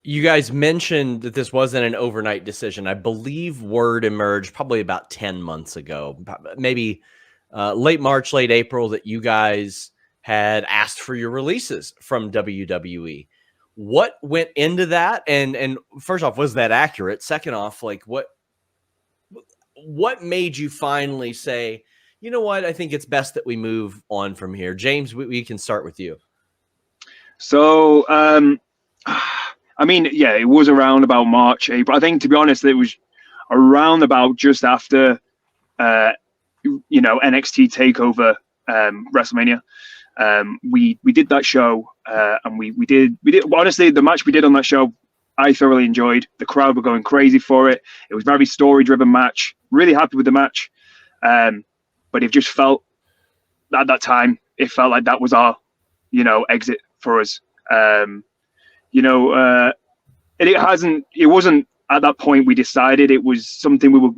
You guys mentioned that this wasn't an overnight decision. I believe word emerged probably about 10 months ago, maybe late March, late April, that you guys had asked for your releases from WWE. What went into that? And first off, was that accurate? Second off, like what made you finally say, you know what, I think it's best that we move on from here? James, we can start with you. So, I mean, yeah, it was around about March, April. I think, to be honest, it was around about just after, NXT Takeover WrestleMania. We did that show, and we did honestly, the match we did on that show, I thoroughly enjoyed. The crowd were going crazy for it. It was a very story driven match. Really happy with the match, but it just felt at that time it felt like that was our exit for us. And it wasn't at that point we decided. It was something we were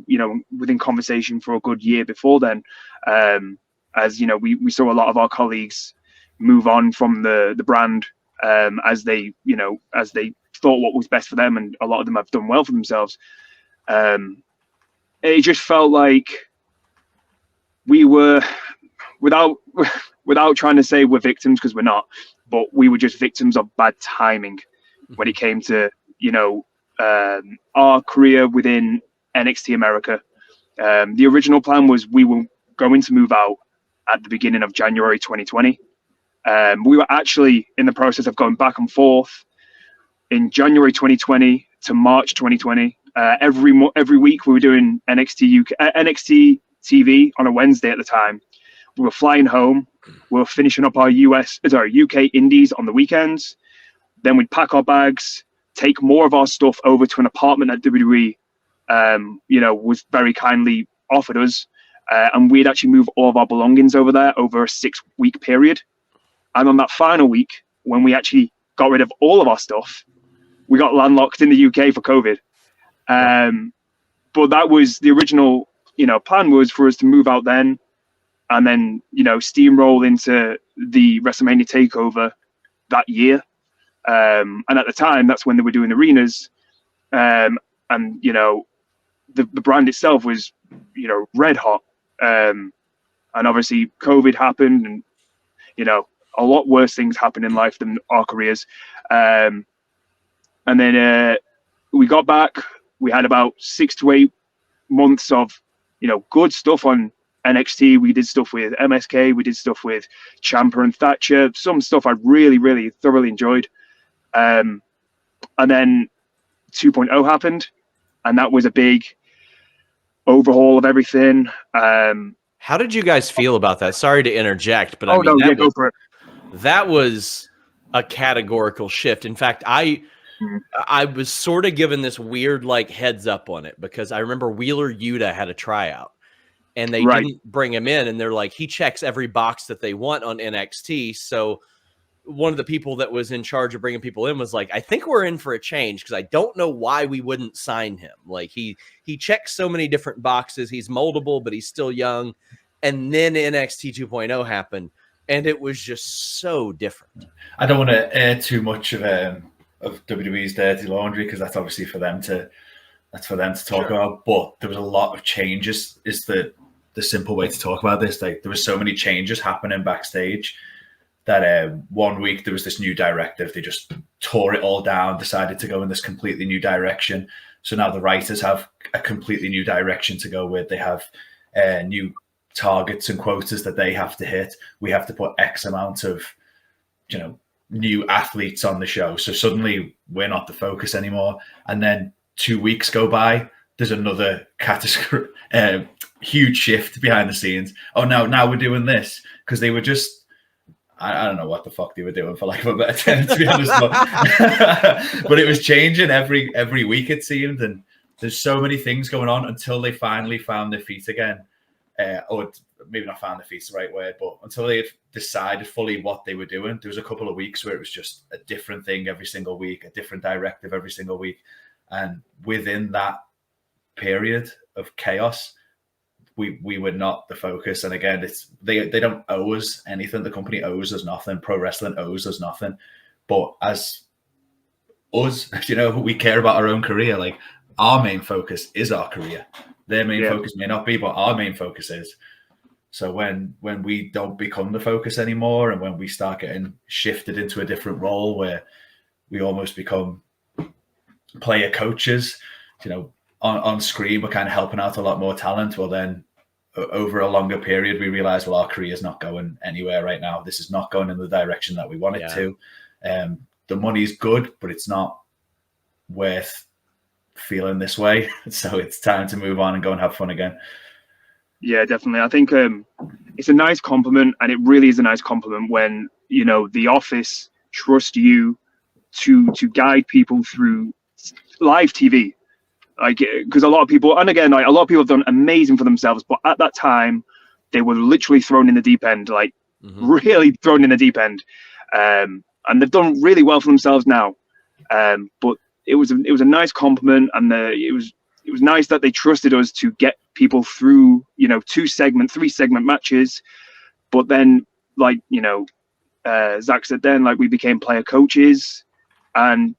within conversation for a good year before then. As we saw a lot of our colleagues move on from the brand, as they thought what was best for them, and a lot of them have done well for themselves. It just felt like we were, without trying to say we're victims, because we're not, but we were just victims of bad timing when it came to our career within NXT America. The original plan was we were going to move out at the beginning of January 2020. We were actually in the process of going back and forth in January 2020 to March 2020. Every week we were doing NXT TV on a Wednesday at the time. We were flying home. We were finishing up our UK indies on the weekends. Then we'd pack our bags, take more of our stuff over to an apartment that WWE, was very kindly offered us. And we'd actually move all of our belongings over there over a 6-week period. And on that final week, when we actually got rid of all of our stuff, we got landlocked in the UK for COVID. But that was the original, plan was for us to move out then, and then, steamroll into the WrestleMania takeover that year. And at the time, that's when they were doing arenas. And, the brand itself was, red hot. And obviously COVID happened, and, a lot worse things happen in life than our careers. And then we got back. We had about 6 to 8 months of, good stuff on NXT. We did stuff with MSK. We did stuff with Ciampa and Thatcher. Some stuff I really, really thoroughly enjoyed. And then 2.0 happened, and that was a big overhaul of everything. How did you guys feel about that? Sorry to interject, but go for it. That was a categorical shift. In fact, I was sort of given this weird heads up on it, because I remember Wheeler Yuta had a tryout, and they didn't bring him in, and they're like, he checks every box that they want on NXT. So one of the people that was in charge of bringing people in was like, I think we're in for a change, because I don't know why we wouldn't sign him. Like he checks so many different boxes. He's moldable, but he's still young. And then NXT 2.0 happened, and it was just so different. I don't want to air too much of WWE's dirty laundry, because that's obviously for them to talk about. But there was a lot of changes. Is the simple way to talk about this? Like, there was so many changes happening backstage that 1 week there was this new directive. They just tore it all down, decided to go in this completely new direction. So now the writers have a completely new direction to go with. They have new targets and quotas that they have to hit. We have to put X amount of, new athletes on the show. So suddenly we're not the focus anymore. And then 2 weeks go by, there's another huge shift behind the scenes. Oh, now we're doing this, because they were just, I don't know what the fuck they were doing, for lack of a better term, to be honest. But it was changing every week, it seemed. And there's so many things going on until they finally found their feet again. Or maybe not found their feet's the right word, but until they had decided fully what they were doing. There was a couple of weeks where it was just a different thing every single week, a different directive every single week. And within that period of chaos, we were not the focus. And again, they don't owe us anything. The company owes us nothing. Pro wrestling owes us nothing. But as us, we care about our own career. Like, our main focus is our career. Their main focus may not be, but our main focus is. So when we don't become the focus anymore, and when we start getting shifted into a different role where we almost become player coaches, on screen, we're kind of helping out a lot more talent. Well, then over a longer period, we realize, well, our career is not going anywhere right now. This is not going in the direction that we want it to. The money's good, but it's not worth feeling this way. So it's time to move on and go and have fun again. Yeah, definitely. I think it's a nice compliment, and it really is a nice compliment when, the office trust you to guide people through live TV. Like, because a lot of people, and again, like, a lot of people have done amazing for themselves, but at that time, they were literally thrown in the deep end, like really thrown in the deep end. And they've done really well for themselves now. But it was a nice compliment, and it was nice that they trusted us to get people through, 3-segment matches. But then, like, Zach said, then, like, we became player coaches, and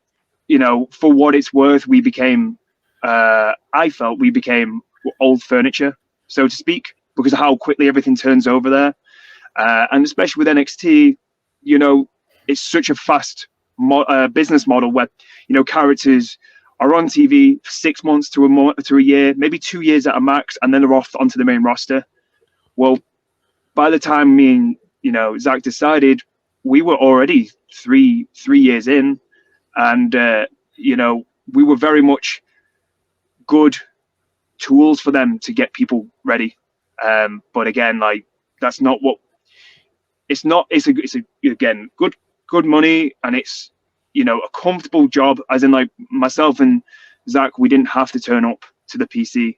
for what it's worth, we became. I felt we became old furniture, so to speak, because of how quickly everything turns over there, and especially with NXT, it's such a fast business model where characters are on TV for 6 months to a year, maybe 2 years at a max, and then they're off onto the main roster. Well, by the time me and Zach decided, we were already three years in, and we were very much good tools for them to get people ready. But again, like, that's not what it's again, good money, and it's, a comfortable job, as in, like, myself and Zach, we didn't have to turn up to the PC.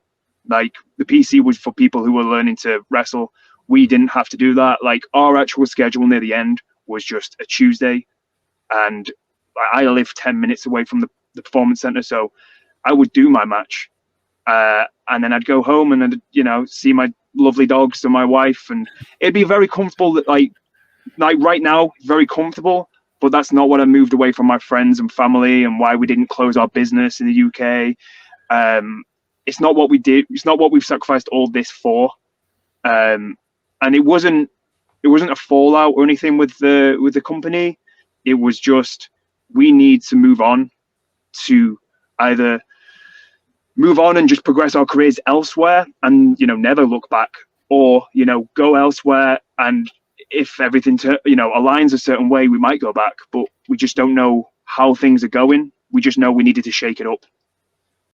Like, the PC was for people who were learning to wrestle. We didn't have to do that. Like, our actual schedule near the end was just a Tuesday, and I live 10 minutes away from the performance center, so I would do my match, and then I'd go home and then, see my lovely dogs and my wife, and it'd be very comfortable. That like right now, very comfortable. But that's not what I moved away from my friends and family, and why we didn't close our business in the UK. It's not what we did. It's not what we've sacrificed all this for. And it wasn't a fallout or anything with the company. It was just, we need to move on to either move on and just progress our careers elsewhere and, never look back, or, go elsewhere, and if everything aligns a certain way, we might go back, but we just don't know how things are going. We just know we needed to shake it up.